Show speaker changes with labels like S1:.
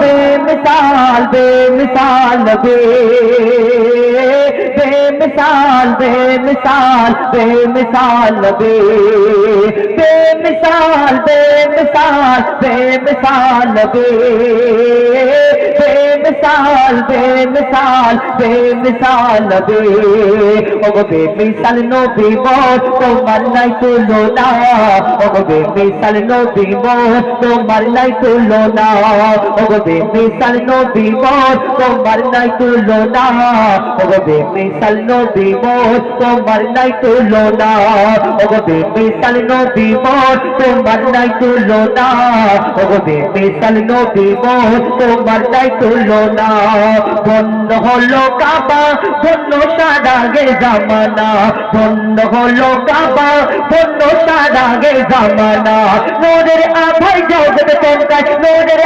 S1: बेमिसाल बेमिसाल नबी बेमिसाल बेमिसाल बेमिसाल नबी बेमिसाल बेमिसाल बेमिसाल नबी बेमिसाल बेमिसाल बेमिसाल नबी ओ बेमिसाल नबी मोर তোমার নাই তুলনা ও বেমিসাল নবী মোর তোমার নাই তুলনা ও বেমিসাল নবী মোর তোমার নাই তুলনা ও বেমিসাল নবী মোর তোমার নাই তুলনা ও বেমিসাল নবী মোর তোমার নাই তুলনা ও বেমিসাল নবী মোর তোমার নাই তুলনা বন্ধ হলো কাবা বন্ধ সারা গে জামানা বন্ধ হলো কাবা বন্ধ সারা গে জামানা নূরের আভায় জগৎ চমকায় নূরের